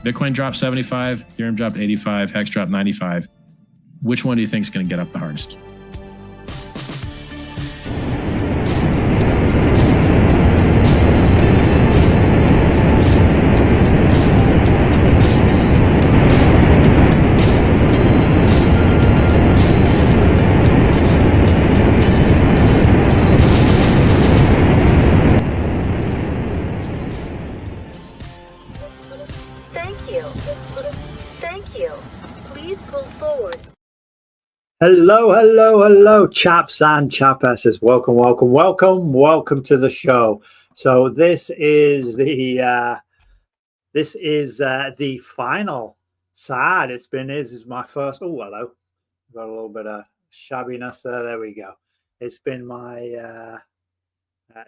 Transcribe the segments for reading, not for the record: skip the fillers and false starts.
Bitcoin dropped 75, Ethereum dropped 85, Hex dropped 95. Which one do you think is going to get up the hardest? Hello, chaps and chapesses. Welcome to the show. So this is the final. Sad. This is my first. Oh, hello. Got a little bit of shabbiness there. There we go. It's been my.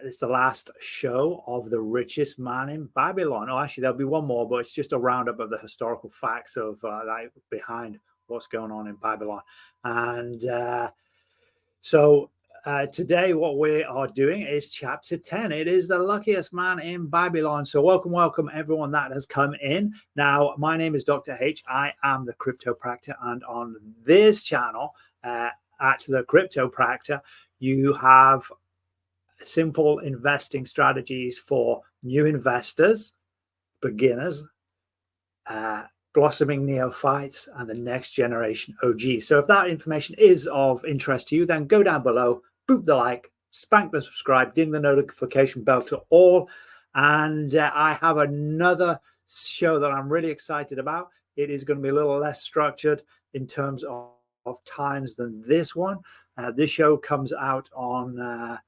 It's the last show of the Richest Man in Babylon. Oh, actually, there'll be one more, but it's just a roundup of the historical facts of behind what's going on in Babylon. And so today what we are doing is chapter 10. It is the luckiest man in Babylon. So welcome everyone that has come in. Now, my name is Dr. H. I am the CryptoPractor, and on this channel at the CryptoPractor, you have simple investing strategies for new investors, beginners, blossoming neophytes, and the next generation OGs. So if that information is of interest to you, then go down below, boop the like, spank the subscribe, ding the notification bell to all. And I have another show that I'm really excited about. It is going to be a little less structured in terms of times than this one. This show comes out on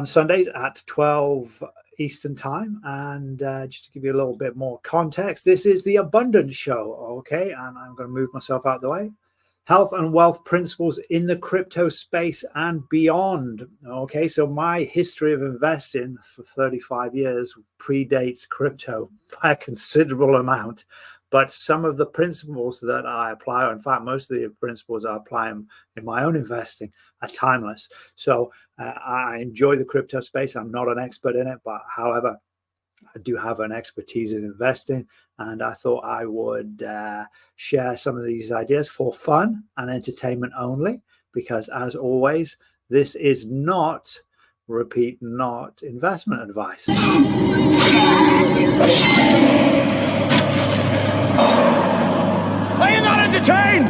Sundays at 12 Eastern time. And just to give you a little bit more context, this is the Abundance Show. Okay, and I'm going to move myself out of the way. Health and wealth principles in the crypto space and beyond. Okay, so my history of investing for 35 years predates crypto by a considerable amount. But some of the principles that I apply, in fact, most of the principles I apply in my own investing, are timeless. So I enjoy the crypto space. I'm not an expert in it, but however, I do have an expertise in investing. And I thought I would share some of these ideas for fun and entertainment only, because as always, this is not, repeat, not investment advice. Are you not entertained?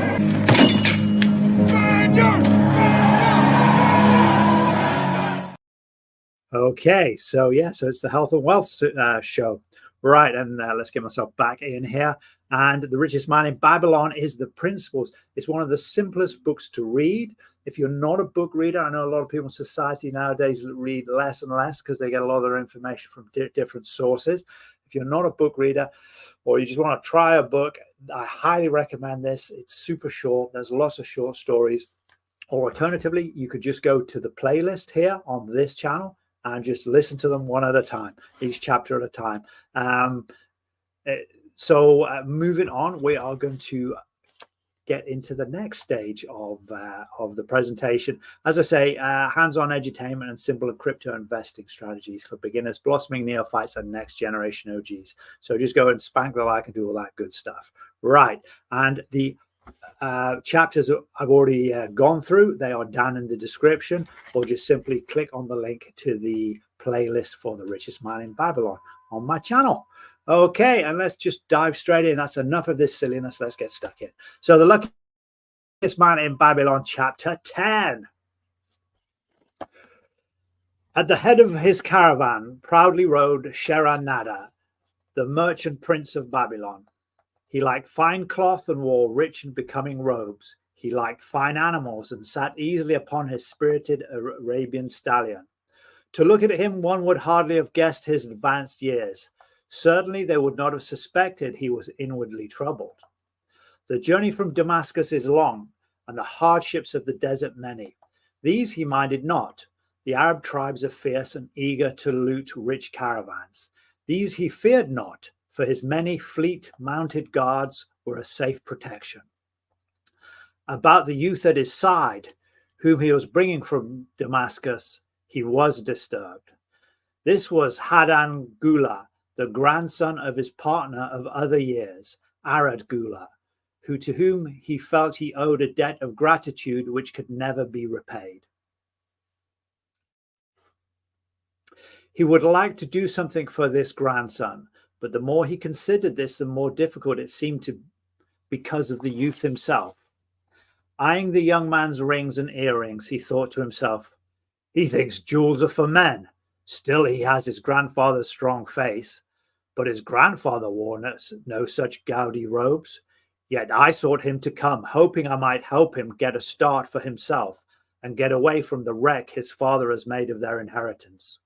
Okay, so it's the health and wealth show, right? And let's get myself back in here. And The Richest Man in Babylon is the principles. It's one of the simplest books to read. If you're not a book reader, I know a lot of people in society nowadays read less and less because they get a lot of their information from different sources. If you're not a book reader, or you just want to try a book, I highly recommend this. It's super short. There's lots of short stories. Or alternatively, you could just go to the playlist here on this channel and just listen to them one at a time, each chapter at a time. So moving on, we are going to get into the next stage of the presentation. As I say, hands-on edutainment and simple crypto investing strategies for beginners, blossoming neophytes, and next generation OGs. So just go and spank the like and do all that good stuff. Right, and the chapters I've already gone through, they are down in the description, or just simply click on the link to the playlist for The Richest Man in Babylon on my channel. Okay, and let's just dive straight in. That's enough of this silliness. Let's get stuck in. So the luckiest man in Babylon, chapter 10. At the head of his caravan proudly rode Sharanada, the merchant prince of Babylon. He liked fine cloth and wore rich and becoming robes. He liked fine animals and sat easily upon his spirited Arabian stallion. To look at him, one would hardly have guessed his advanced years. Certainly they would not have suspected he was inwardly troubled. The journey from Damascus is long, and the hardships of the desert many. These he minded not. The Arab tribes are fierce and eager to loot rich caravans. These he feared not, for his many fleet mounted guards were a safe protection. About the youth at his side, whom he was bringing from Damascus, he was disturbed. This was Hadan Gula, the grandson of his partner of other years, Gula, to whom he felt he owed a debt of gratitude which could never be repaid. He would like to do something for this grandson, but the more he considered this, the more difficult it seemed to because of the youth himself. Eyeing the young man's rings and earrings, he thought to himself, he thinks jewels are for men. Still, he has his grandfather's strong face, but his grandfather wore no such gaudy robes. Yet I sought him to come, hoping I might help him get a start for himself and get away from the wreck his father has made of their inheritance.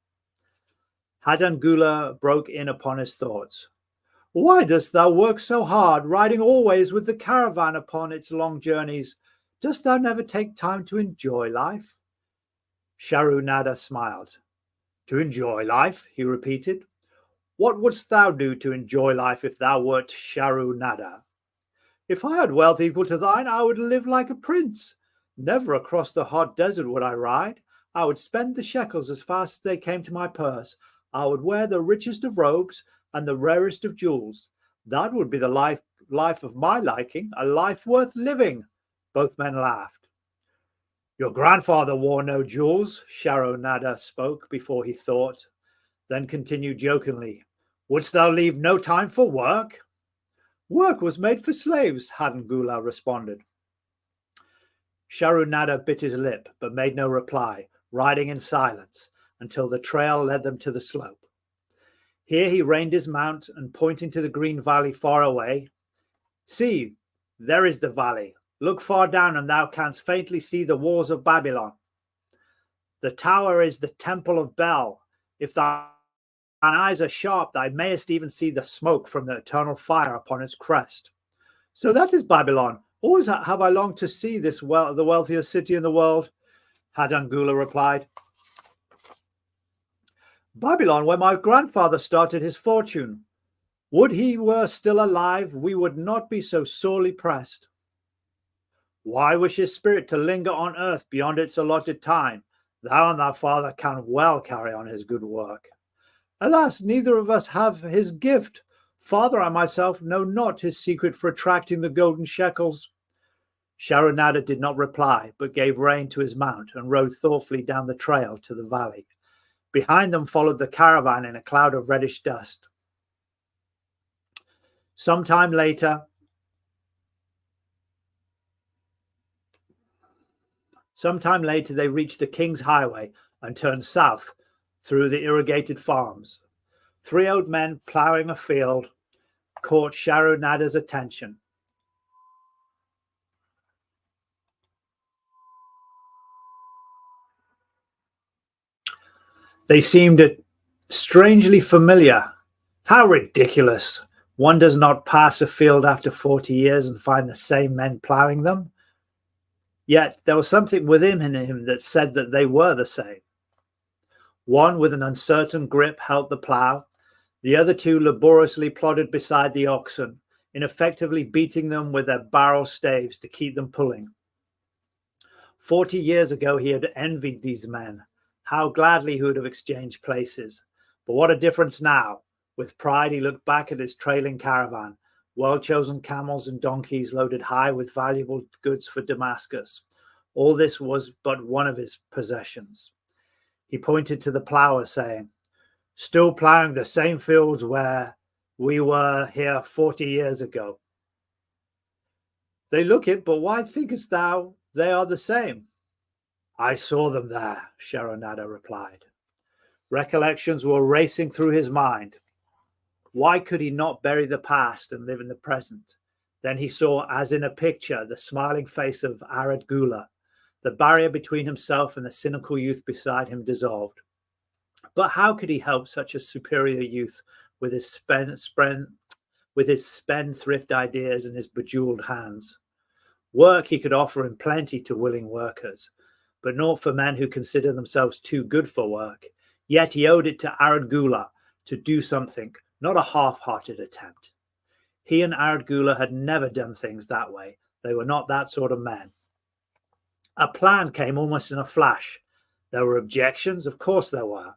Gula broke in upon his thoughts. Why dost thou work so hard, riding always with the caravan upon its long journeys? Dost thou never take time to enjoy life? Sharunada smiled. To enjoy life, he repeated. What wouldst thou do to enjoy life if thou wert Sharunada? If I had wealth equal to thine, I would live like a prince. Never across the hot desert would I ride. I would spend the shekels as fast as they came to my purse. I would wear the richest of robes and the rarest of jewels. That would be the life of my liking, a life worth living. Both men laughed. Your grandfather wore no jewels, Sharunada spoke before he thought, then continued jokingly. Wouldst thou leave no time for work? Work was made for slaves, Gula responded. Sharunada bit his lip, but made no reply, riding in silence until the trail led them to the slope. Here he reined his mount and, pointing to the green valley far away, see, there is the valley. Look far down and thou canst faintly see the walls of Babylon. The tower is the temple of Bel. If thine eyes are sharp, thou mayest even see the smoke from the eternal fire upon its crest. So that is Babylon. Always have I longed to see this the wealthiest city in the world, Gula replied. Babylon, where my grandfather started his fortune. Would he were still alive, we would not be so sorely pressed. Why wish his spirit to linger on earth beyond its allotted time? Thou and thy father can well carry on his good work. Alas, neither of us have his gift. Father and myself know not his secret for attracting the golden shekels. Sharunada did not reply, but gave rein to his mount and rode thoughtfully down the trail to the valley. Behind them followed the caravan in a cloud of reddish dust. Sometime later, they reached the King's Highway and turned south through the irrigated farms. 3 old men ploughing a field caught Sharunada's attention. They seemed strangely familiar. How ridiculous! One does not pass a field after 40 years and find the same men ploughing them. Yet there was something within him that said that they were the same. One with an uncertain grip held the plough. The other 2 laboriously plodded beside the oxen, ineffectively beating them with their barrel staves to keep them pulling. 40 years ago he had envied these men. How gladly he would have exchanged places. But what a difference now. With pride he looked back at his trailing caravan, well-chosen camels and donkeys loaded high with valuable goods for Damascus. All this was but one of his possessions. He pointed to the plougher, saying, Still ploughing the same fields where we were here 40 years ago. They look it, but why thinkest thou they are the same? I saw them there, Sharunada replied. Recollections were racing through his mind. Why could he not bury the past and live in the present? Then he saw, as in a picture, the smiling face of Gula. The barrier between himself and the cynical youth beside him dissolved. But how could he help such a superior youth with his spendthrift ideas and his bejeweled hands? Work he could offer in plenty to willing workers, but not for men who consider themselves too good for work. Yet he owed it to Gula to do something, not a half-hearted attempt. He and Gula had never done things that way. They were not that sort of men. A plan came almost in a flash. There were objections, of course there were.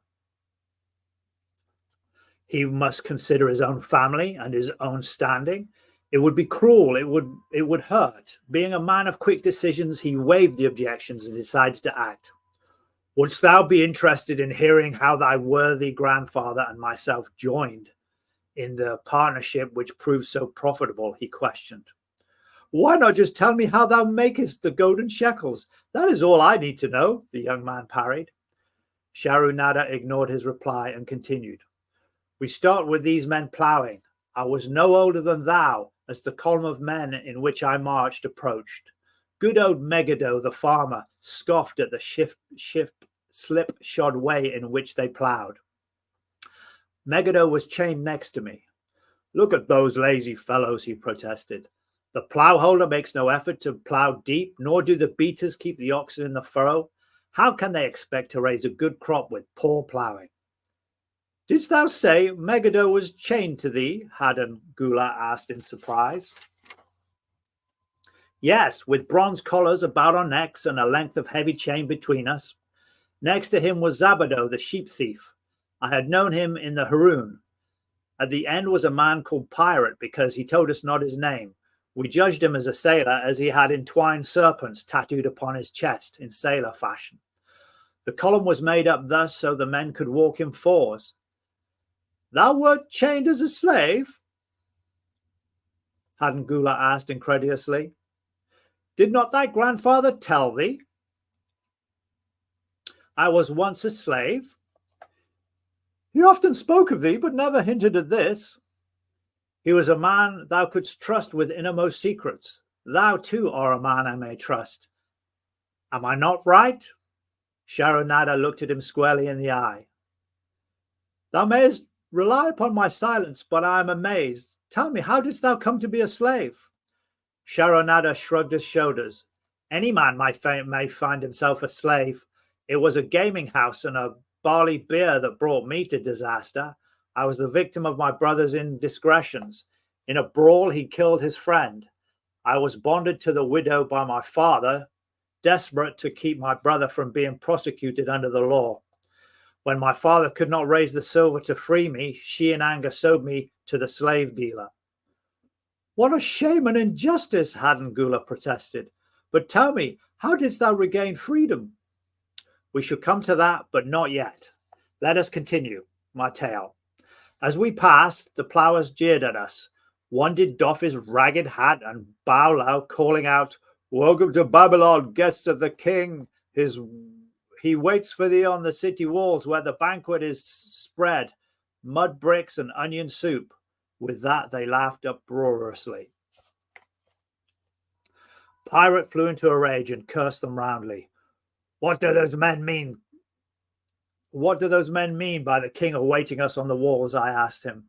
He must consider his own family and his own standing. It would be cruel. It would hurt. Being a man of quick decisions, he waived the objections and decided to act. Wouldst thou be interested in hearing how thy worthy grandfather and myself joined in the partnership which proved so profitable? He questioned. Why not just tell me how thou makest the golden shekels? That is all I need to know, the young man parried. Sharunada ignored his reply and continued. We start with these men ploughing. I was no older than thou as the column of men in which I marched approached. Good old Megiddo, the farmer, scoffed at the slipshod way in which they ploughed. Megiddo was chained next to me. Look at those lazy fellows, he protested. The plough holder makes no effort to plough deep, nor do the beaters keep the oxen in the furrow. How can they expect to raise a good crop with poor ploughing? Didst thou say Megiddo was chained to thee? Hadan Gula asked in surprise. Yes, with bronze collars about our necks and a length of heavy chain between us. Next to him was Zabado, the sheep thief. I had known him in the Haroon. At the end was a man called Pirate because he told us not his name. We judged him as a sailor as he had entwined serpents tattooed upon his chest in sailor fashion. The column was made up thus so the men could walk in fours. Thou wert chained as a slave? Hadan Gula asked incredulously. Did not thy grandfather tell thee? I was once a slave. He often spoke of thee, but never hinted at this. He was a man thou couldst trust with innermost secrets. Thou too art a man I may trust. Am I not right? Sharunada looked at him squarely in the eye. Thou mayest rely upon my silence, but I am amazed. Tell me, how didst thou come to be a slave? Sharunada shrugged his shoulders. Any man may find himself a slave. It was a gaming house and a barley beer that brought me to disaster. I was the victim of my brother's indiscretions. In a brawl, he killed his friend. I was bonded to the widow by my father, desperate to keep my brother from being prosecuted under the law. When my father could not raise the silver to free me, she in anger sold me to the slave dealer. What a shame and injustice, Hadan Gula protested. But tell me, how didst thou regain freedom? We shall come to that, but not yet. Let us continue my tale. As we passed, the ploughers jeered at us. One did doff his ragged hat and bow loud, calling out, Welcome to Babylon, guests of the king. He waits for thee on the city walls where the banquet is spread, mud bricks and onion soup. With that, they laughed uproariously. Pirate flew into a rage and cursed them roundly. What do those men mean? What do those men mean by the king awaiting us on the walls? I asked him.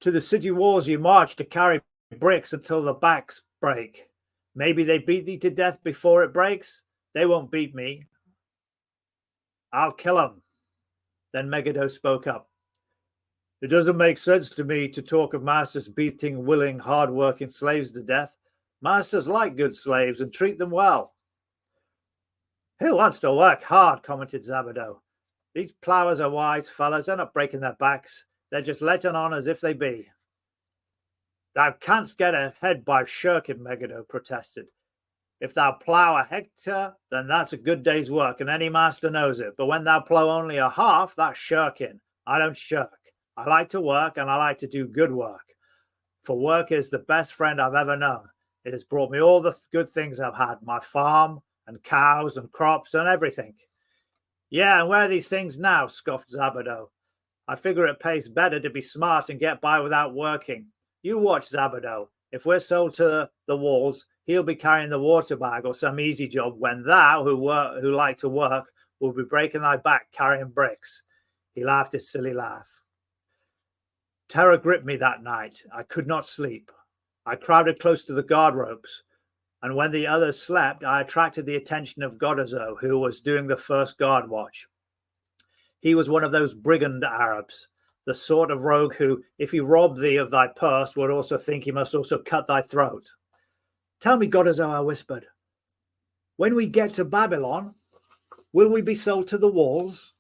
To the city walls you march to carry bricks until the backs break. Maybe they beat thee to death before it breaks. They won't beat me. I'll kill them. Then Megiddo spoke up. It doesn't make sense to me to talk of masters beating willing, hard-working slaves to death. Masters like good slaves and treat them well. Who wants to work hard? Commented Zabado. These ploughers are wise fellows. They're not breaking their backs. They're just letting on as if they be. Thou canst get ahead by shirking, Megiddo protested. If thou plough a hectare, then that's a good day's work, and any master knows it. But when thou plough only a half, that's shirking. I don't shirk. I like to work, and I like to do good work. For work is the best friend I've ever known. It has brought me all the good things I've had, my farm and cows and crops and everything. Yeah, and where are these things now? Scoffed Zabado. I figure it pays better to be smart and get by without working. You watch, Zabado. If we're sold to the walls, he'll be carrying the water bag or some easy job when thou, who like to work, will be breaking thy back carrying bricks. He laughed his silly laugh. Terror gripped me that night. I could not sleep. I crowded close to the guard ropes, and when the others slept, I attracted the attention of Godazo, who was doing the first guard watch. He was one of those brigand Arabs, the sort of rogue who, if he robbed thee of thy purse, would also think he must also cut thy throat. Tell me, Godazo, I whispered, when we get to Babylon, will we be sold to the walls?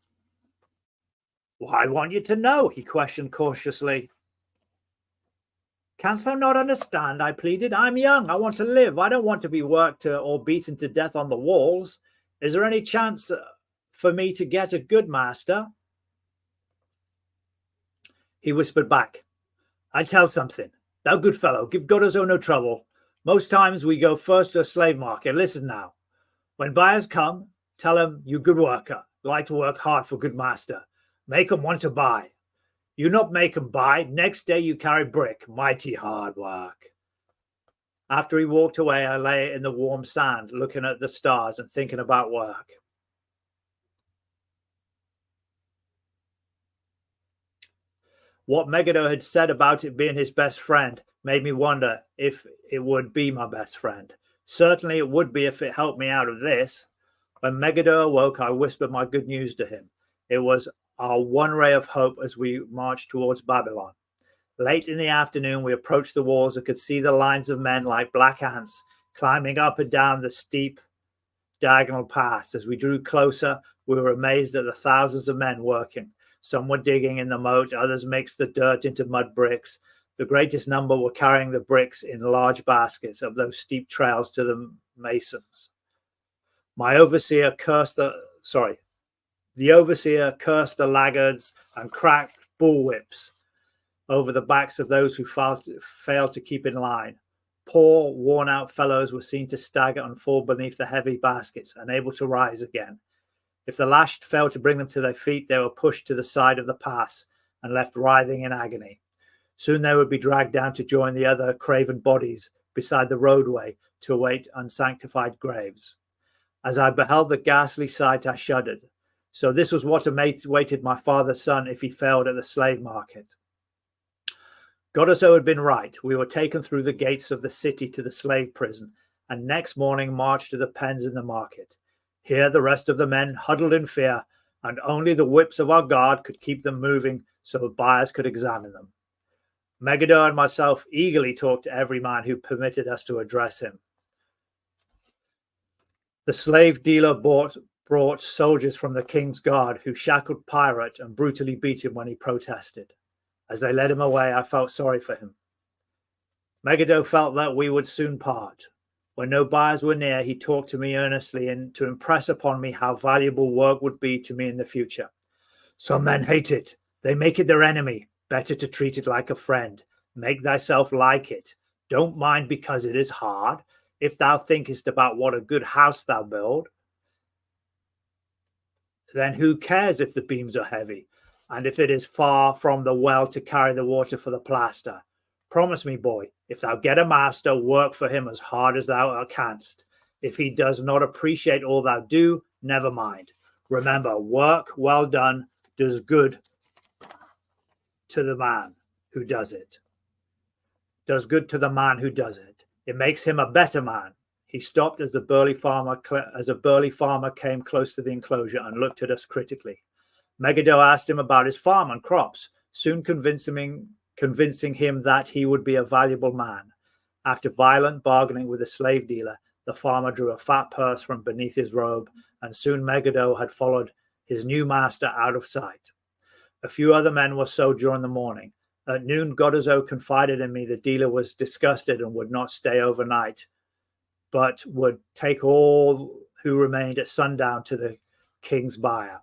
Why, I want you to know, he questioned cautiously. Canst thou not understand? I pleaded. I'm young. I want to live. I don't want to be worked or beaten to death on the walls. Is there any chance for me to get a good master? He whispered back, I tell something. Thou good fellow, give Godozo no trouble. Most times we go first to a slave market. Listen now. When buyers come, tell them you good worker, like to work hard for good master. Make them want to buy. You not make them buy. Next day you carry brick. Mighty hard work. After he walked away, I lay in the warm sand, looking at the stars and thinking about work. What Megiddo had said about it being his best friend made me wonder if it would be my best friend. Certainly it would be if it helped me out of this. When Megiddo awoke, I whispered my good news to him. It was our one ray of hope as we marched towards Babylon. Late in the afternoon, we approached the walls and could see the lines of men like black ants climbing up and down the steep diagonal paths. As we drew closer, we were amazed at the thousands of men working. Some were digging in the moat, others mixed the dirt into mud bricks. The greatest number were carrying the bricks in large baskets up those steep trails to the masons. The overseer cursed the laggards and cracked bullwhips over the backs of those who failed to keep in line. Poor, worn-out fellows were seen to stagger and fall beneath the heavy baskets, unable to rise again. If the lash failed to bring them to their feet, they were pushed to the side of the pass and left writhing in agony. Soon they would be dragged down to join the other craven bodies beside the roadway to await unsanctified graves. As I beheld the ghastly sight, I shuddered. So this was what awaited my father's son if he failed at the slave market. Godozo had been right. We were taken through the gates of the city to the slave prison, and next morning marched to the pens in the market. Here the rest of the men huddled in fear, and only the whips of our guard could keep them moving so the buyers could examine them. Megiddo and myself eagerly talked to every man who permitted us to address him. The slave dealer brought soldiers from the king's guard who shackled pirate and brutally beat him when he protested. As they led him away, I felt sorry for him. Megiddo felt that we would soon part. When no buyers were near, he talked to me earnestly and to impress upon me how valuable work would be to me in the future. Some men hate it. They make it their enemy. Better to treat it like a friend. Make thyself like it. Don't mind because it is hard. If thou thinkest about what a good house thou build, then who cares if the beams are heavy, and if it is far from the well to carry the water for the plaster? Promise me, boy, if thou get a master, work for him as hard as thou canst. If he does not appreciate all thou do, never mind. Remember, work well done does good to the man who does it. Does good to the man who does it. It makes him a better man. He stopped as a burly farmer came close to the enclosure and looked at us critically. Megiddo asked him about his farm and crops, soon convincing him that he would be a valuable man. After violent bargaining with the slave dealer, the farmer drew a fat purse from beneath his robe, and soon Megiddo had followed his new master out of sight. A few other men were so during the morning. At noon, Godozo confided in me the dealer was disgusted and would not stay overnight, but would take all who remained at sundown to the king's buyer.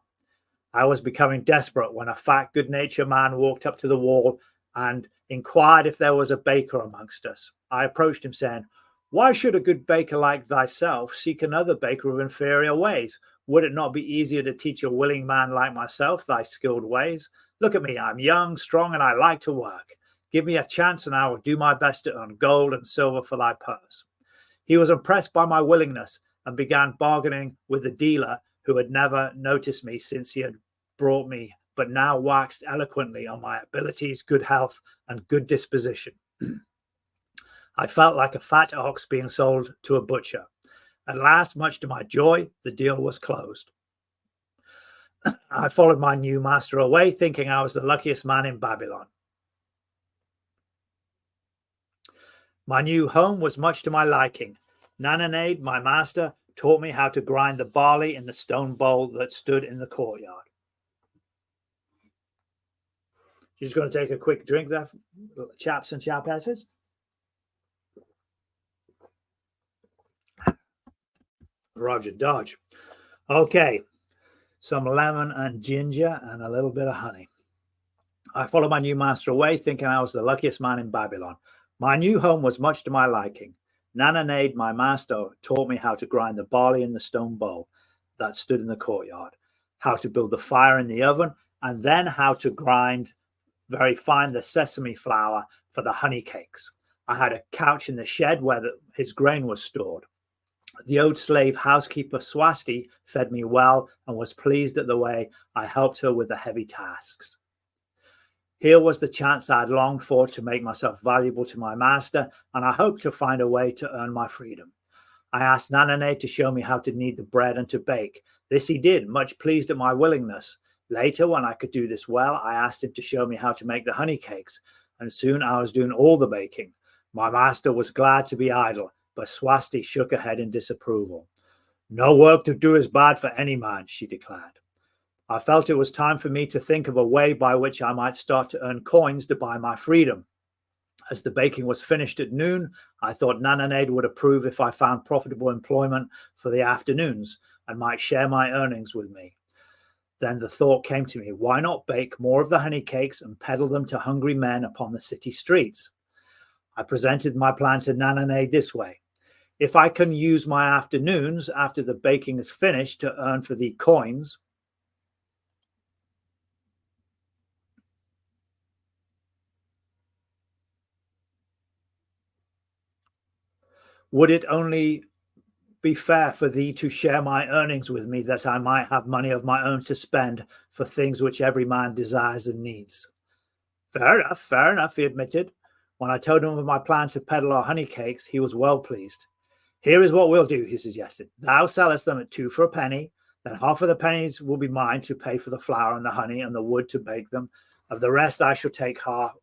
I was becoming desperate when a fat, good-natured man walked up to the wall and inquired if there was a baker amongst us. I approached him, saying, "Why should a good baker like thyself seek another baker of inferior ways? Would it not be easier to teach a willing man like myself thy skilled ways? Look at me, I'm young, strong, and I like to work. Give me a chance and I will do my best to earn gold and silver for thy purse." He was impressed by my willingness and began bargaining with the dealer, who had never noticed me since he had brought me, but now waxed eloquently on my abilities, good health, and good disposition. I felt like a fat ox being sold to a butcher. At last, much to my joy, the deal was closed. I followed my new master away, thinking I was the luckiest man in Babylon. My new home was much to my liking. Nananade, my master, taught me how to grind the barley in the stone bowl that stood in the courtyard. Just going to take a quick drink there, chaps and chapesses. Roger Dodge. Okay, some lemon and ginger and a little bit of honey. I followed my new master away, thinking I was the luckiest man in Babylon. My new home was much to my liking. Nana Nade, my master, taught me how to grind the barley in the stone bowl that stood in the courtyard, how to build the fire in the oven, and then how to grind very fine the sesame flour for the honey cakes. I had a couch in the shed where his grain was stored. The old slave housekeeper Swasti fed me well and was pleased at the way I helped her with the heavy tasks. Here was the chance I had longed for to make myself valuable to my master, and I hoped to find a way to earn my freedom. I asked Nanane to show me how to knead the bread and to bake. This he did, much pleased at my willingness. Later, when I could do this well, I asked him to show me how to make the honey cakes, and soon I was doing all the baking. My master was glad to be idle, but Swasti shook her head in disapproval. No work to do is bad for any man, she declared. I felt it was time for me to think of a way by which I might start to earn coins to buy my freedom. As the baking was finished at noon, I thought Nananade would approve if I found profitable employment for the afternoons and might share my earnings with me. Then the thought came to me, why not bake more of the honey cakes and peddle them to hungry men upon the city streets? I presented my plan to Nananade this way. If I can use my afternoons after the baking is finished to earn for the coins, would it only be fair for thee to share my earnings with me, that I might have money of my own to spend for things which every man desires and needs? Fair enough, he admitted. When I told him of my plan to peddle our honey cakes, he was well pleased. Here is what we'll do, he suggested. Thou sellest them at 2 for a penny, then half of the pennies will be mine to pay for the flour and the honey and the wood to bake them. Of the rest I shall take half,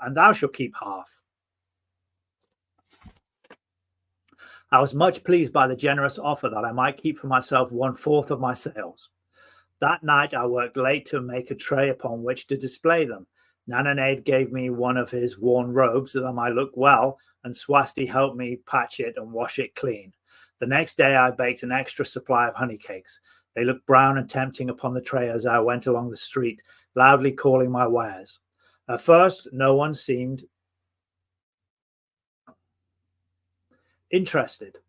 and thou shalt keep half. I was much pleased by the generous offer that I might keep for myself 1/4 of my sales. That night I worked late to make a tray upon which to display them. Nananade gave me one of his worn robes that I might look well, and Swasti helped me patch it and wash it clean. The next day I baked an extra supply of honey cakes. They looked brown and tempting upon the tray as I went along the street, loudly calling my wares. At first, no one seemed interested,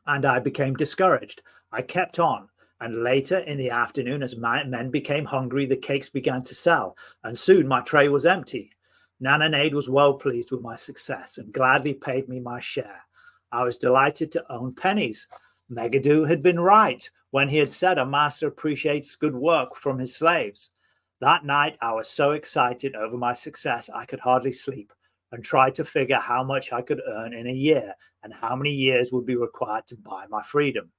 and I became discouraged. I kept on, and later in the afternoon, as men became hungry, the cakes began to sell, and soon my tray was empty. Nananade was well pleased with my success and gladly paid me my share. I was delighted to own pennies. Megiddo had been right when he had said a master appreciates good work from his slaves. That night I was so excited over my success I could hardly sleep, and tried to figure how much I could earn in a year and how many years would be required to buy my freedom.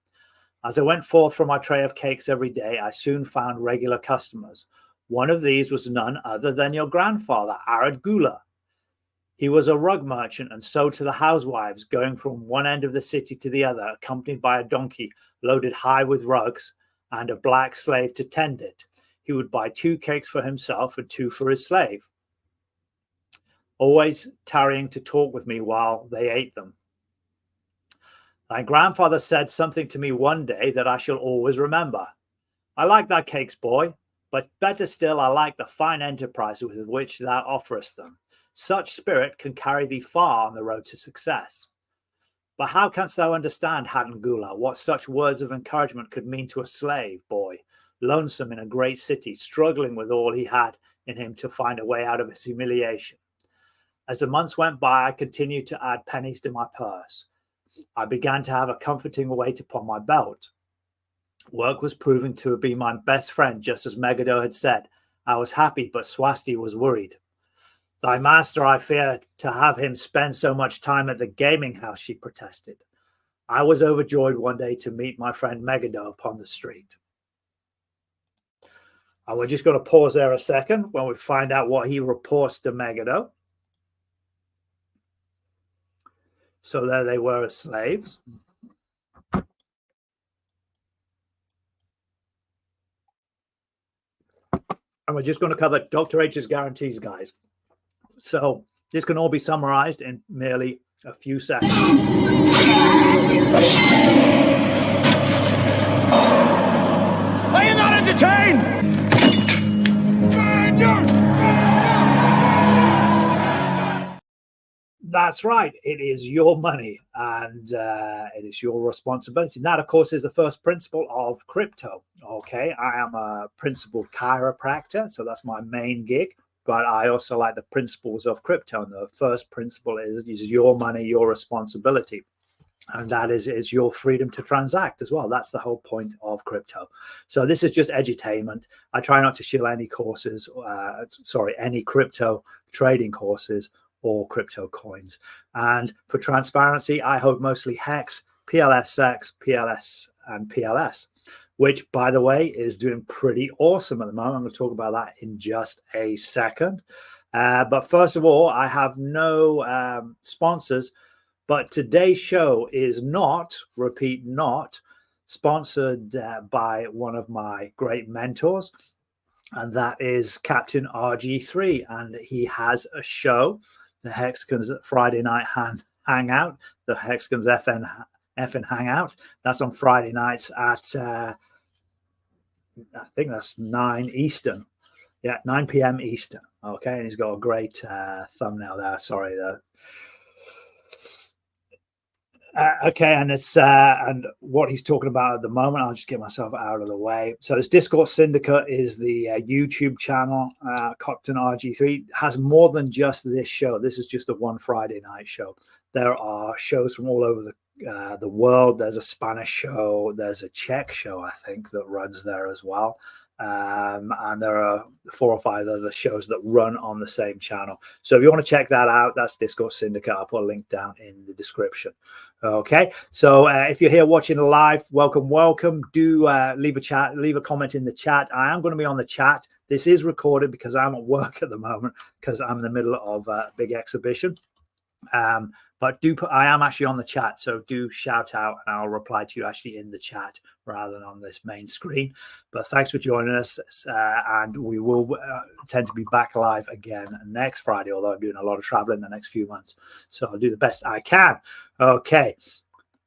As I went forth from my tray of cakes every day, I soon found regular customers. One of these was none other than your grandfather, Arad Gula. He was a rug merchant and sold to the housewives, going from one end of the city to the other, accompanied by a donkey loaded high with rugs and a black slave to tend it. He would buy 2 cakes for himself and 2 for his slave, always tarrying to talk with me while they ate them. My grandfather said something to me one day that I shall always remember. I like thy cakes, boy, but better still I like the fine enterprise with which thou offerest them. Such spirit can carry thee far on the road to success. But how canst thou understand, Hatangula, what such words of encouragement could mean to a slave boy, lonesome in a great city, struggling with all he had in him to find a way out of his humiliation? As the months went by, I continued to add pennies to my purse. I began to have a comforting weight upon my belt. Work was proving to be my best friend, just as Megiddo had said. I was happy, but Swasti was worried. Thy master, I fear to have him spend so much time at the gaming house, she protested. I was overjoyed one day to meet my friend Megiddo upon the street. And we're just going to pause there a second when we find out what he reports to Megiddo. So there they were as slaves. And we're just going to cover Dr. H's guarantees, guys. So this can all be summarized in merely a few seconds. Are you not entertained? That's right. It is your money and it is your responsibility. And that, of course, is the first principle of crypto. Okay. I am a principled chiropractor, so that's my main gig. But I also like the principles of crypto. And the first principle is your money, your responsibility. And that is your freedom to transact as well. That's the whole point of crypto. So this is just edutainment. I try not to shill any courses, any crypto trading courses or crypto coins. And for transparency, I hold mostly HEX, PLSX, PLS, and PLS, which, by the way, is doing pretty awesome at the moment. I'm going to talk about that in just a second. But first of all, I have no sponsors. But today's show is not, repeat, not sponsored by one of my great mentors, and that is Captain RG3. And he has a show, the Hexagons Friday Night Hangout, the Hexagons FN Hangout. That's on Friday nights at, I think that's 9 Eastern. Yeah, 9 p.m. Eastern. Okay, and he's got a great thumbnail there. Sorry, okay, and it's and what he's talking about at the moment, I'll just get myself out of the way. So this Discord Syndicate is the YouTube channel. Captain RG3 has more than just this show. This is just a one Friday night show. There are shows from all over the world. There's a Spanish show. There's a Czech show, I think, that runs there as well. And there are 4 or 5 other shows that run on the same channel. So if you want to check that out, that's Discord Syndicate. I'll put a link down in the description. Okay, so if you're here watching live, welcome. Do leave a comment in the chat. I am going to be on the chat. This is recorded because I'm at work at the moment because I'm in the middle of a big exhibition. But I am actually on the chat, so do shout out and I'll reply to you actually in the chat rather than on this main screen. But thanks for joining us, and we will tend to be back live again next Friday, although I'm doing a lot of traveling the next few months, so I'll do the best I can. Okay,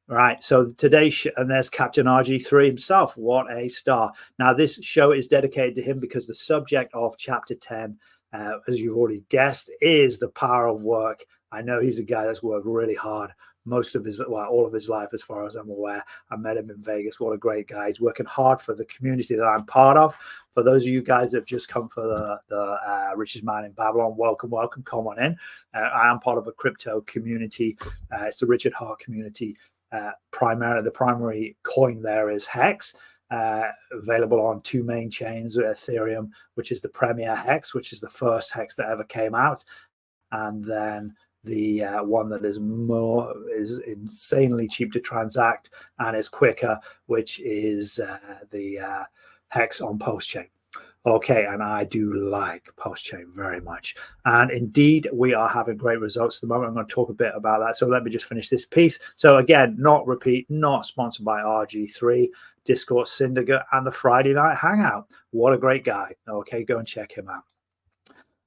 right, so today, and there's Captain RG3 himself. What a star. Now this show is dedicated to him because the subject of chapter 10, as you've already guessed, is the power of work. I know he's a guy that's worked really hard all of his life, as far as I'm aware. I met him in Vegas. What a great guy. He's working hard for the community that I'm part of. For those of you guys that have just come for the Richest Man in Babylon, welcome. Come on in. I am part of a crypto community. It's the Richard Hart community. The primary coin there is HEX. Available on 2 main chains, Ethereum, which is the Premier HEX, which is the first HEX that ever came out, and then the one that is insanely cheap to transact and is quicker, which is the HEX on Postchain. Okay, and I do like Postchain very much. And indeed, we are having great results at the moment. I'm going to talk a bit about that. So let me just finish this piece. So again, not sponsored by RG3, Discord Syndicate, and the Friday Night Hangout. What a great guy. Okay, go and check him out.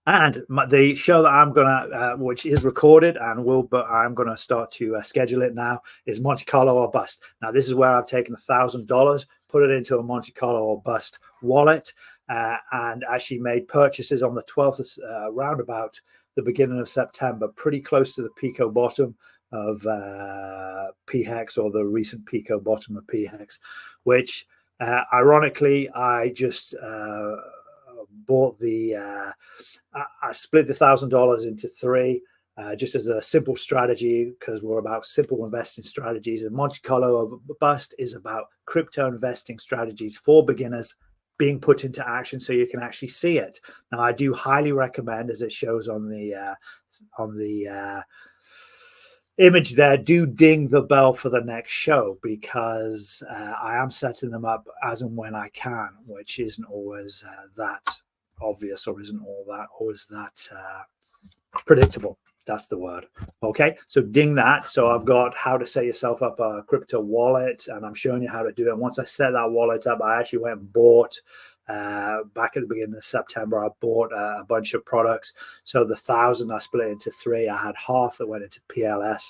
And the show that I'm gonna, which is recorded and but I'm gonna start to schedule it now, is Monte Carlo or Bust. Now this is where I've taken $1,000, put it into a Monte Carlo or Bust wallet, and actually made purchases on the 12th, round about the beginning of September, pretty close to the Pico bottom of PHEX, or the recent Pico bottom of PHEX, which ironically I just bought I split the $1,000 into 3 just as a simple strategy, because we're about simple investing strategies, and Monte Carlo or Bust is about crypto investing strategies for beginners being put into action so you can actually see it. Now I do highly recommend, as it shows on the image there, do ding the bell for the next show, because I am setting them up as and when I can, which isn't always that obvious, or isn't always that predictable. That's the word. Okay, so ding that. So I've got how to set yourself up a crypto wallet, and I'm showing you how to do it. And once I set that wallet up, I actually went and bought Back at the beginning of September, I bought a bunch of products. So the 1,000 I split into 3. I had half that went into PLS.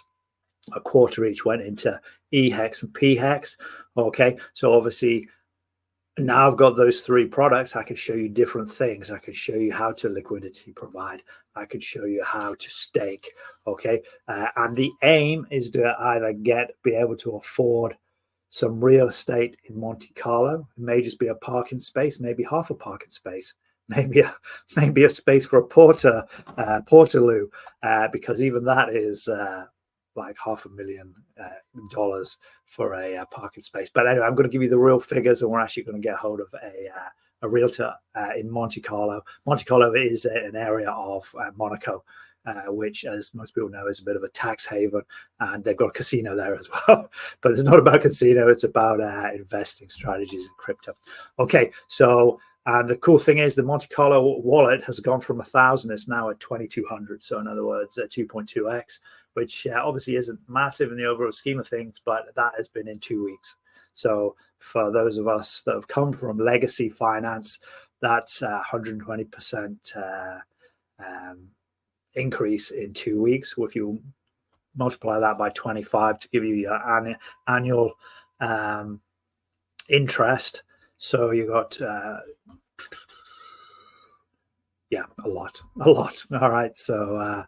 A quarter each went into E-Hex and P-Hex. Okay, so obviously now I've got those 3 products. I can show you different things. I can show you how to liquidity provide. I could show you how to stake. Okay, and the aim is to either be able to afford some real estate in Monte Carlo. It may just be a parking space, maybe half a parking space, maybe a space for a portaloo, because even that is like $500,000 for a parking space. But anyway, I'm going to give you the real figures, and we're actually going to get hold of a realtor in Monte Carlo. Monte Carlo is an area of Monaco, which, as most people know, is a bit of a tax haven, and they've got a casino there as well. But it's not about casino; it's about investing strategies in crypto. Okay, so the cool thing is the Monte Carlo wallet has gone from 1,000; it's now at 2,200. So in other words, 2.2x, which obviously isn't massive in the overall scheme of things, but that has been in 2 weeks. So for those of us that have come from legacy finance, that's 120% increase in 2 weeks. If you multiply that by 25 to give you your annual interest, so you got yeah, a lot. All right, so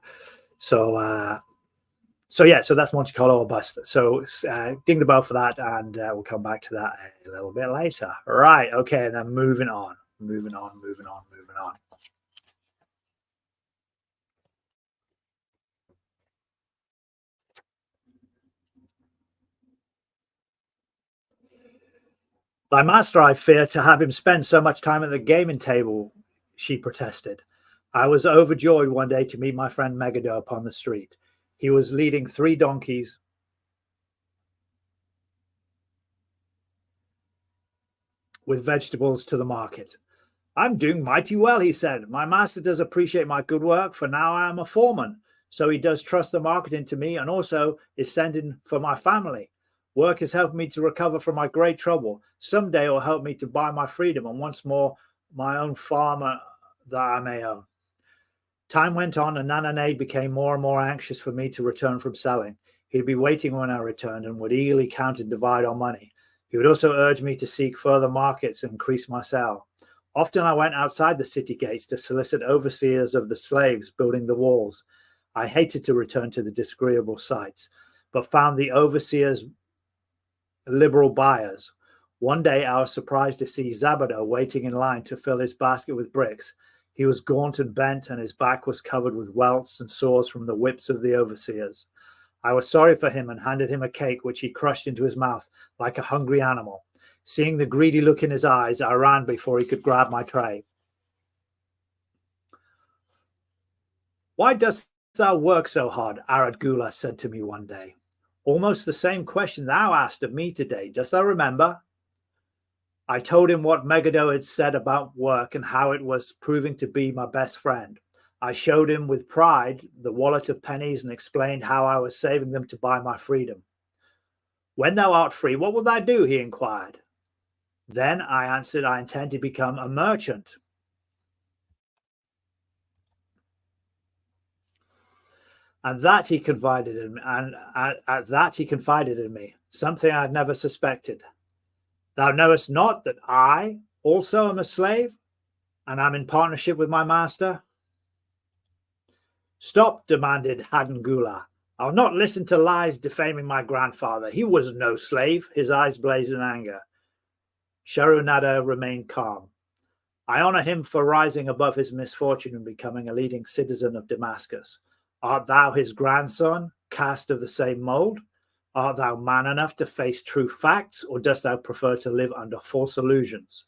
yeah, so that's Monte Carlo or bust. So ding the bell for that, and we'll come back to that a little bit later. Right, okay, and then moving on. "My master, I fear to have him spend so much time at the gaming table," she protested. "I was overjoyed one day to meet my friend Megado upon the street. He was leading 3 donkeys with vegetables to the market. 'I'm doing mighty well,' he said. 'My master does appreciate my good work, for now I am a foreman. So he does trust the market into me, and also is sending for my family. Work has helped me to recover from my great trouble. Someday it will help me to buy my freedom and once more my own farm that I may own.' Time went on, and Nanane became more and more anxious for me to return from selling. He'd be waiting when I returned and would eagerly count and divide our money. He would also urge me to seek further markets and increase my sale. Often I went outside the city gates to solicit overseers of the slaves building the walls. I hated to return to the disagreeable sights, but found the overseers liberal buyers. One day I was surprised to see Zabado waiting in line to fill his basket with bricks. He was gaunt and bent, and his back was covered with welts and sores from the whips of the overseers. I was sorry for him and handed him a cake, which he crushed into his mouth like a hungry animal. Seeing the greedy look in his eyes, I ran before he could grab my tray. 'Why dost thou work so hard?' Arad Gula said to me one day. 'Almost the same question thou asked of me today. Dost thou remember?' I told him what Megado had said about work and how it was proving to be my best friend. I showed him with pride the wallet of pennies and explained how I was saving them to buy my freedom. 'When thou art free, what wilt thou do?' he inquired. Then I answered, 'I intend to become a merchant.' And that he confided in me, and at that he confided in me, something I had never suspected. 'Thou knowest not that I also am a slave, and am in partnership with my master?' 'Stop,' demanded Hadangula. 'I'll not listen to lies defaming my grandfather. He was no slave.' His eyes blazed in anger. Sharunada remained calm. 'I honor him for rising above his misfortune and becoming a leading citizen of Damascus. Art thou his grandson, cast of the same mold? Art thou man enough to face true facts, or dost thou prefer to live under false illusions?'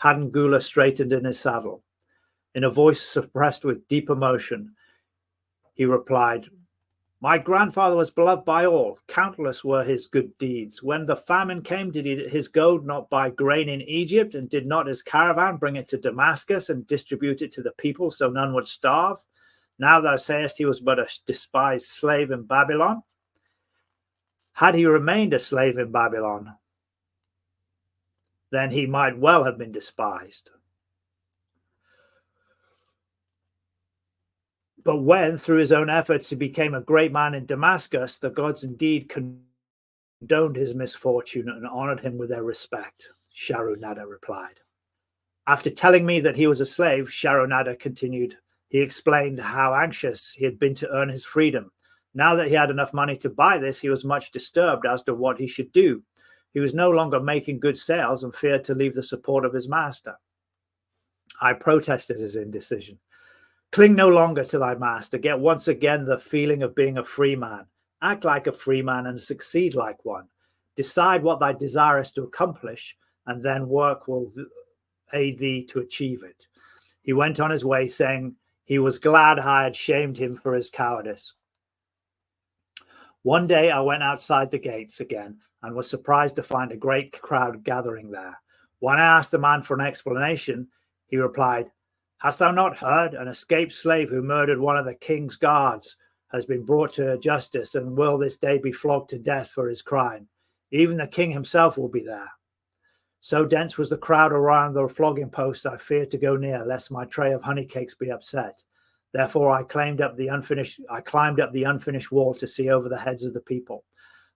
Hadangula straightened in his saddle. In a voice suppressed with deep emotion, he replied, 'My grandfather was beloved by all. Countless were his good deeds. When the famine came, did his gold not buy grain in Egypt, and did not his caravan bring it to Damascus and distribute it to the people so none would starve? Now thou sayest he was but a despised slave in Babylon. Had he remained a slave in Babylon, then he might well have been despised. But when, through his own efforts, he became a great man in Damascus, the gods indeed condoned his misfortune and honored him with their respect, Sharunada replied. After telling me that he was a slave, Sharunada continued, he explained how anxious he had been to earn his freedom. Now that he had enough money to buy this, he was much disturbed as to what he should do. He was no longer making good sales and feared to leave the support of his master. I protested his indecision. Cling no longer to thy master. Get once again the feeling of being a free man. Act like a free man and succeed like one. Decide what thy desire is to accomplish, and then work will aid thee to achieve it. He went on his way, saying he was glad I had shamed him for his cowardice. One day I went outside the gates again and was surprised to find a great crowd gathering there. When I asked the man for an explanation, he replied, Hast thou not heard? An escaped slave who murdered one of the king's guards has been brought to justice and will this day be flogged to death for his crime. Even the king himself will be there. So dense was the crowd around the flogging post, I feared to go near, lest my tray of honey cakes be upset. Therefore, I climbed up the unfinished wall to see over the heads of the people.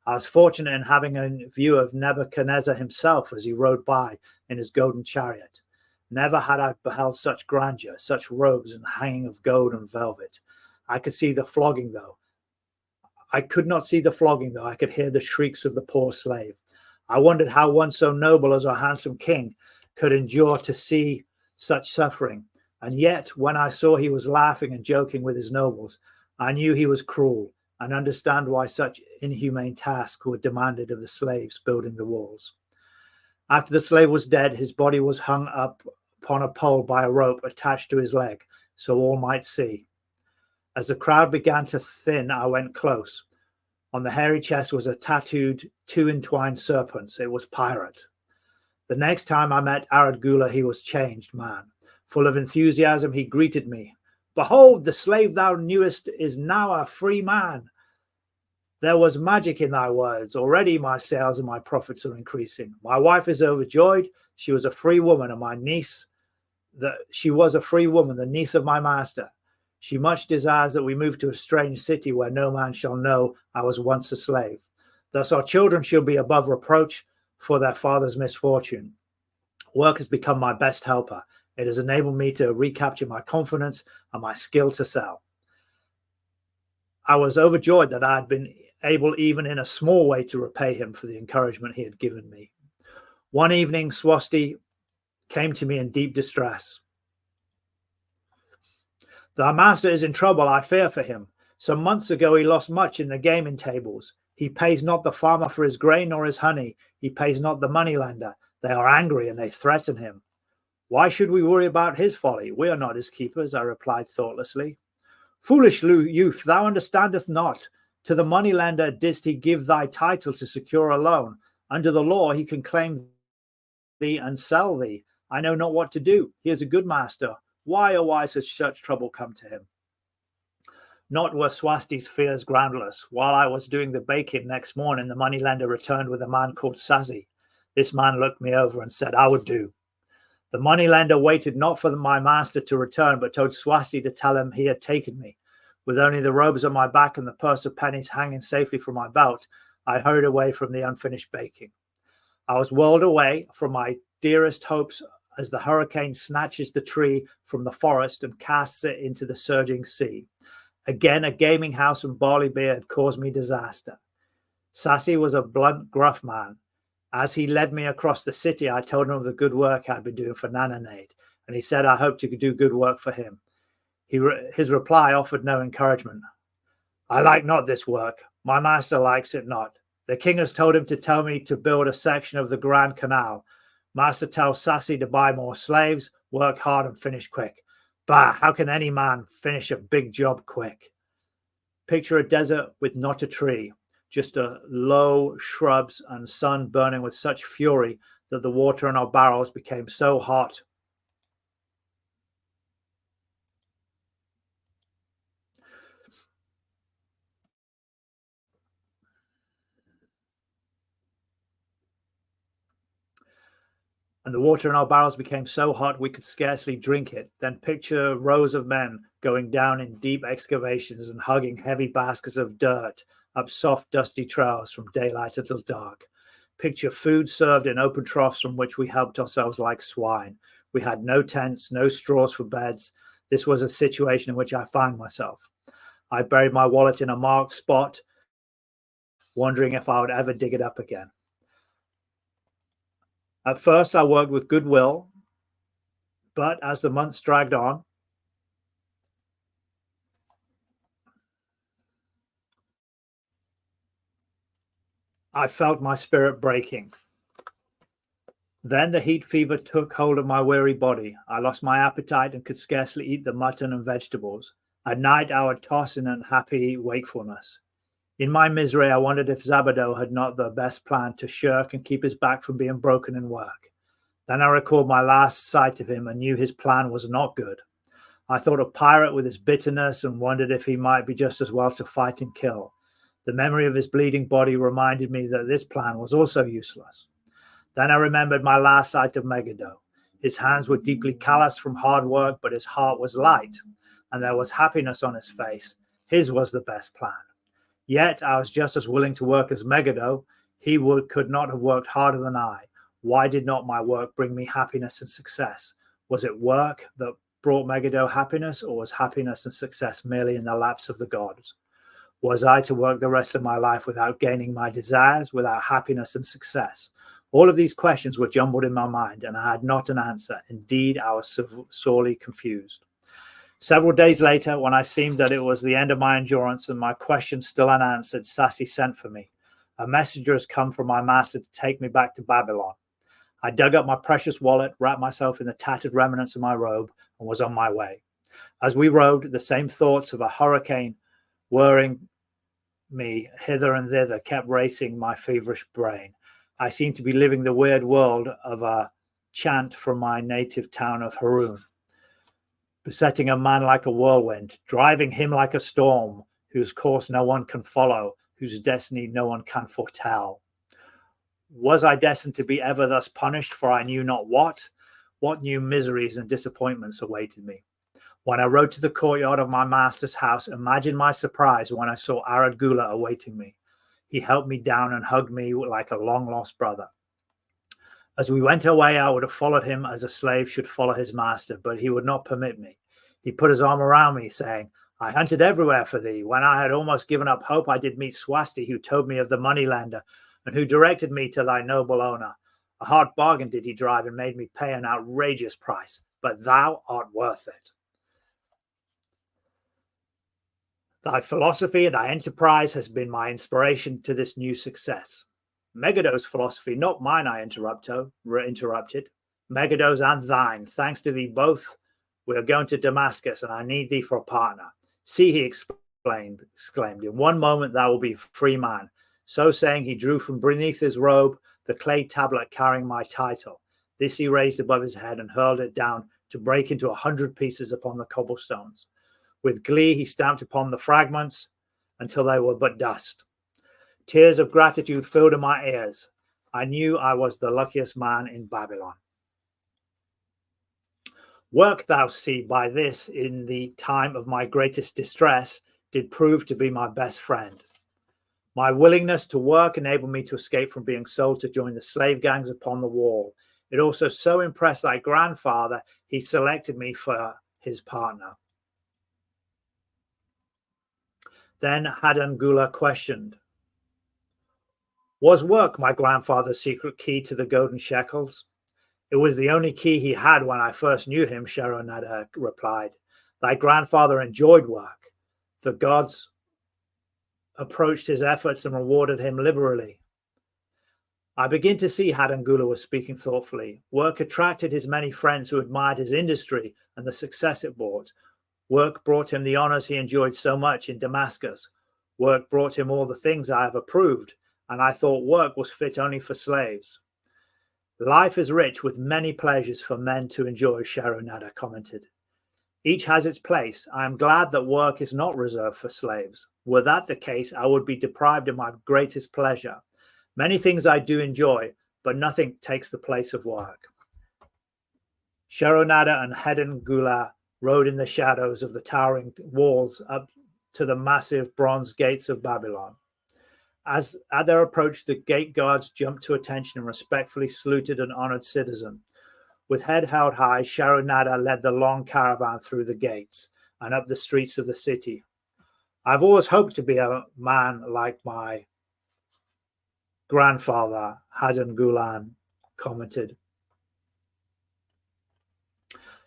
I was fortunate in having a view of Nebuchadnezzar himself as he rode by in his golden chariot. Never had I beheld such grandeur, such robes and hanging of gold and velvet. I could see the flogging, though. I could not see the flogging, though I could hear the shrieks of the poor slave. I wondered how one so noble as our handsome king could endure to see such suffering. And yet, when I saw he was laughing and joking with his nobles, I knew he was cruel and understand why such inhumane tasks were demanded of the slaves building the walls. After the slave was dead, his body was hung up upon a pole by a rope attached to his leg, so all might see. As the crowd began to thin, I went close. On the hairy chest was a tattooed two entwined serpents. It was Pirate. The next time I met Aradgula, he was changed man. Full of enthusiasm, he greeted me. Behold, the slave thou knewest is now a free man. There was magic in thy words. Already my sales and my profits are increasing. My wife is overjoyed. She was a free woman, and my niece, the niece of my master. She much desires that we move to a strange city where no man shall know I was once a slave. Thus our children shall be above reproach for their father's misfortune. Work has become my best helper. It has enabled me to recapture my confidence and my skill to sell. I was overjoyed that I had been able, even in a small way, to repay him for the encouragement he had given me. One evening, Swasti came to me in deep distress. Thy master is in trouble, I fear for him. Some months ago he lost much in the gaming tables. He pays not the farmer for his grain nor his honey. He pays not the moneylender. They are angry and they threaten him. Why should we worry about his folly? We are not his keepers, I replied thoughtlessly. Foolish youth, thou understandest not. To the moneylender didst he give thy title to secure a loan. Under the law he can claim thee and sell thee. I know not what to do. He is a good master. Why, oh why, has such trouble come to him? Not were Swasti's fears groundless. While I was doing the baking next morning, the moneylender returned with a man called Sazi. This man looked me over and said, I would do. The moneylender waited not for my master to return, but told Swasti to tell him he had taken me. With only the robes on my back and the purse of pennies hanging safely from my belt, I hurried away from the unfinished baking. I was whirled away from my dearest hopes as the hurricane snatches the tree from the forest and casts it into the surging sea. Again, a gaming house and barley beer had caused me disaster. Sassy was a blunt, gruff man. As he led me across the city, I told him of the good work I'd been doing for Nananade, and he said I hoped to do good work for him. His reply offered no encouragement. I like not this work. My master likes it not. The king has told him to tell me to build a section of the Grand Canal. Master tells Sassy to buy more slaves, work hard and finish quick. Bah, how can any man finish a big job quick? Picture a desert with not a tree, just a low shrubs and sun burning with such fury that the water in our barrels became so hot. and the water in our barrels became so hot we could scarcely drink it. Then picture rows of men going down in deep excavations and hugging heavy baskets of dirt up soft, dusty trails from daylight until dark. Picture food served in open troughs from which we helped ourselves like swine. We had no tents, no straws for beds. This was a situation in which I found myself. I buried my wallet in a marked spot, wondering if I would ever dig it up again. At first, I worked with goodwill, but as the months dragged on, I felt my spirit breaking. Then the heat fever took hold of my weary body. I lost my appetite and could scarcely eat the mutton and vegetables. At night, I would toss in unhappy wakefulness. In my misery, I wondered if Zabado had not the best plan to shirk and keep his back from being broken in work. Then I recalled my last sight of him and knew his plan was not good. I thought of Pirate with his bitterness and wondered if he might be just as well to fight and kill. The memory of his bleeding body reminded me that this plan was also useless. Then I remembered my last sight of Megado. His hands were deeply calloused from hard work, but his heart was light, and there was happiness on his face. His was the best plan. Yet I was just as willing to work as Megado. He could not have worked harder than I. Why did not my work bring me happiness and success? Was it work that brought Megado happiness, or was happiness and success merely in the laps of the gods? Was I to work the rest of my life without gaining my desires, without happiness and success? All of these questions were jumbled in my mind, and I had not an answer. Indeed, I was sorely confused. Several days later, when I seemed that it was the end of my endurance and my questions still unanswered, Sassy sent for me. A messenger has come from my master to take me back to Babylon. I dug up my precious wallet, wrapped myself in the tattered remnants of my robe, and was on my way. As we rode, the same thoughts of a hurricane whirring me hither and thither kept racing my feverish brain. I seemed to be living the weird world of a chant from my native town of Haroun, besetting a man like a whirlwind, driving him like a storm, whose course no one can follow, whose destiny no one can foretell. Was I destined to be ever thus punished for I knew not what? What new miseries and disappointments awaited me? When I rode to the courtyard of my master's house, imagine my surprise when I saw Arad Gula awaiting me. He helped me down and hugged me like a long-lost brother. As we went away, I would have followed him as a slave should follow his master, but he would not permit me. He put his arm around me, saying, I hunted everywhere for thee. When I had almost given up hope, I did meet Swasti, who told me of the moneylender, and who directed me to thy noble owner. A hard bargain did he drive and made me pay an outrageous price, but thou art worth it. Thy philosophy and thy enterprise has been my inspiration to this new success. Megado's philosophy, not mine, I interrupted. Megado's and thine. Thanks to thee both, we are going to Damascus, and I need thee for a partner. See, he exclaimed, in one moment thou will be a free man. So saying, he drew from beneath his robe the clay tablet carrying my title. This he raised above his head and hurled it down to break into 100 pieces upon the cobblestones. With glee, he stamped upon the fragments until they were but dust. Tears of gratitude filled in my ears. I knew I was the luckiest man in Babylon. Work, thou see, by this in the time of my greatest distress did prove to be my best friend. My willingness to work enabled me to escape from being sold to join the slave gangs upon the wall. It also so impressed thy grandfather, he selected me for his partner. Then Hadan Gula questioned, was work my grandfather's secret key to the Golden Shekels? It was the only key he had when I first knew him, Sharonada replied. Thy grandfather enjoyed work. The gods approached his efforts and rewarded him liberally. I begin to see, Hadan Gula was speaking thoughtfully. Work attracted his many friends who admired his industry and the success it brought. Work brought him the honors he enjoyed so much in Damascus. Work brought him all the things I have approved, and I thought work was fit only for slaves. Life is rich with many pleasures for men to enjoy, Sharonada commented. Each has its place. I am glad that work is not reserved for slaves. Were that the case, I would be deprived of my greatest pleasure. Many things I do enjoy, but nothing takes the place of work. Sharonada and Hedin Gula rode in the shadows of the towering walls up to the massive bronze gates of Babylon. As at their approach, the gate guards jumped to attention and respectfully saluted an honored citizen. With head held high, Sharonada led the long caravan through the gates and up the streets of the city. I've always hoped to be a man like my grandfather, Hadan Gulan commented.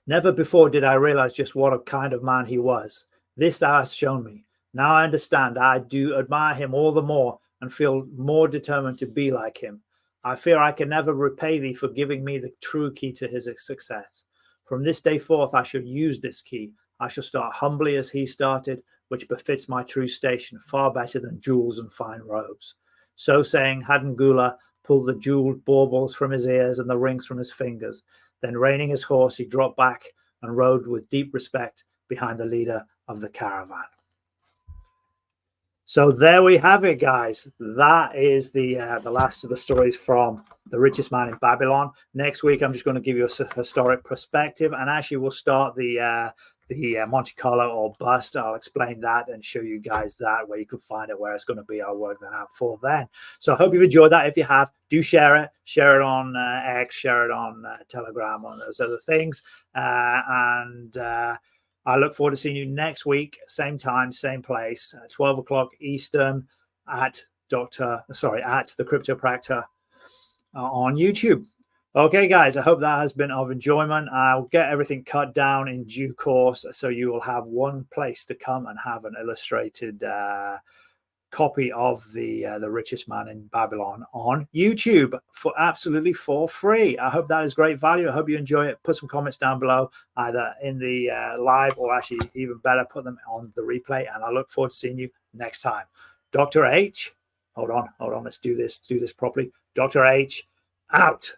Never before did I realize just what a kind of man he was. This thou hast shown me. Now I understand. I do admire him all the more and feel more determined to be like him. I fear I can never repay thee for giving me the true key to his success. From this day forth, I shall use this key. I shall start humbly as he started, which befits my true station, far better than jewels and fine robes. So saying, Hadan Gula pulled the jeweled baubles from his ears and the rings from his fingers. Then reining his horse, he dropped back and rode with deep respect behind the leader of the caravan. So there we have it, guys. That is the last of the stories from The Richest Man in Babylon. Next week, I'm just going to give you a historic perspective, and actually we'll start the Monte Carlo or bust. I'll explain that and show you guys that, where you can find it, where it's going to be. I'll work that out for then. So I hope you've enjoyed that. If you have, do share it. Share it on X, share it on Telegram, on those other things. I look forward to seeing you next week, same time, same place, 12 o'clock Eastern at the CryptoPractor on YouTube. Okay, guys, I hope that has been of enjoyment. I'll get everything cut down in due course, so you will have one place to come and have an illustrated copy of the Richest Man in Babylon on YouTube for absolutely for free. I hope that is great value. I hope you enjoy it. Put some comments down below, either in the live or actually even better, put them on the replay. And I look forward to seeing you next time. Dr. H, hold on. Let's do this properly. Dr. H, out.